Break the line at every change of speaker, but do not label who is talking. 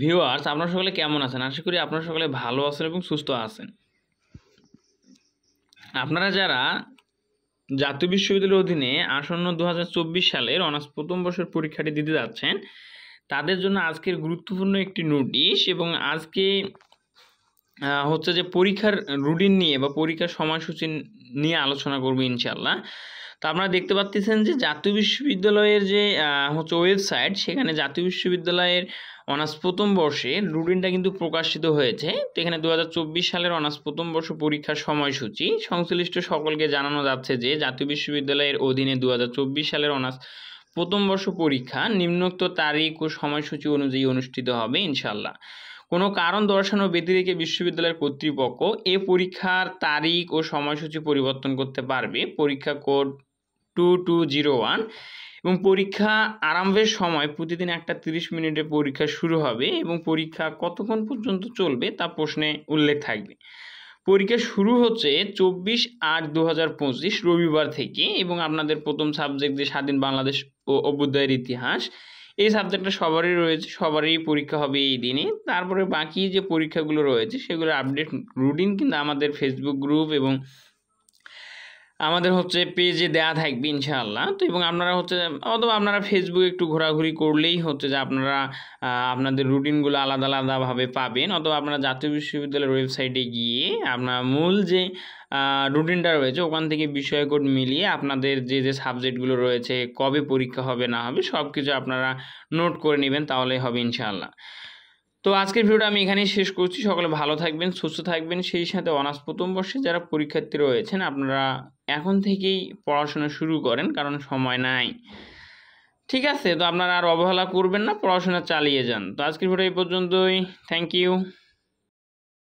Viewers, আপনারা সকলে কেমন আছেন? আশা করি আপনারা সকলে ভালো আছেন এবং সুস্থ আছেন। আপনারা যারা জাতীয় বিশ্ববিদ্যালয়ের অধীনে আসন্ন 2024 সালের অনার্স প্রথম বর্ষের পরীক্ষাটি দিতে যাচ্ছেন, তাদের জন্য আজকের গুরুত্বপূর্ণ একটি নোটিশ এবং আজকে হচ্ছে যে পরীক্ষার রুটিন নিয়ে বা পরীক্ষার সময়সূচি নিয়ে আলোচনা করব ইনশাআল্লাহ। তো আপনারা দেখতে পাচ্ছেন যে জাতীয় বিশ্ববিদ্যালয়ের যে হচ্ছে ওয়েবসাইট, সেখানে জাতীয় বিশ্ববিদ্যালয়ের অনার্স প্রথম বর্ষের রুটিনটা কিন্তু প্রকাশিত হয়েছে। তো এখানে 2024 সালের অনার্স প্রথম বর্ষ পরীক্ষার সময়সূচি সংশ্লিষ্ট সকলকে জানানো যাচ্ছে যে জাতীয় বিশ্ববিদ্যালয়ের অধীনে 2024 সালের অনার্স প্রথম বর্ষ পরীক্ষা নিম্নোক্ত তারিখ ও সময়সূচি অনুযায়ী অনুষ্ঠিত হবে ইনশাআল্লাহ। কোনো কারণ দর্শানো ব্যতিরেকে বিশ্ববিদ্যালয়ের কর্তৃপক্ষ এ পরীক্ষার তারিখ ও সময়সূচি পরিবর্তন করতে পারবে। পরীক্ষা কোড 2201 এবং পরীক্ষা আরম্ভের সময় প্রতিদিন 1:30 মিনিটে পরীক্ষা শুরু হবে এবং পরীক্ষা কতক্ষণ পর্যন্ত চলবে তা প্রশ্নে উল্লেখ থাকবে। পরীক্ষা শুরু হচ্ছে 24/8/2025 রবিবার থেকে এবং আপনাদের প্রথম সাবজেক্ট যে স্বাধীন বাংলাদেশ ও অভ্যুদয়ের ইতিহাস, এই সাবজেক্টটা সবারই রয়েছে, সবারই পরীক্ষা হবে এই দিনে। তারপরে বাকি যে পরীক্ষাগুলো রয়েছে সেগুলো আপডেট রুটিন কিন্তু আমাদের ফেসবুক গ্রুপ এবং আমাদের হচ্ছে পেজে দেয়া থাকবে ইনশাআল্লাহ। তো এবং আপনারা হচ্ছে অথবা আপনারা ফেসবুকে একটু ঘোরাঘুরি করলেই হচ্ছে যে আপনারা আপনাদের রুটিনগুলো আলাদা আলাদাভাবে পাবেন, অথবা আপনারা জাতীয় বিশ্ববিদ্যালয়ের ওয়েবসাইটে গিয়ে আপনার মূল যে রুটিনটা রয়েছে ওখান থেকে বিষয় কোড মিলিয়ে আপনাদের যে সাবজেক্টগুলো রয়েছে, কবে পরীক্ষা হবে না হবে সব কিছু আপনারা নোট করে নেবেন, তাহলেই হবে ইনশাআল্লাহ। তো আজকের ভিডিওটা আমি এখানেই শেষ করছি। সকলে ভালো থাকবেন, সুস্থ থাকবেন। সেই সাথে অনার্স প্রথম বর্ষে যারা পরীক্ষার্থী রয়েছেন আপনারা এখন থেকেই পড়াশোনা শুরু করেন, কারণ সময় নাই। ঠিক আছে? তো আপনারা আর অবহেলা করবেন না, পড়াশোনা চালিয়ে যান। তো আজকের ভিডিও এই পর্যন্তই। Thank you.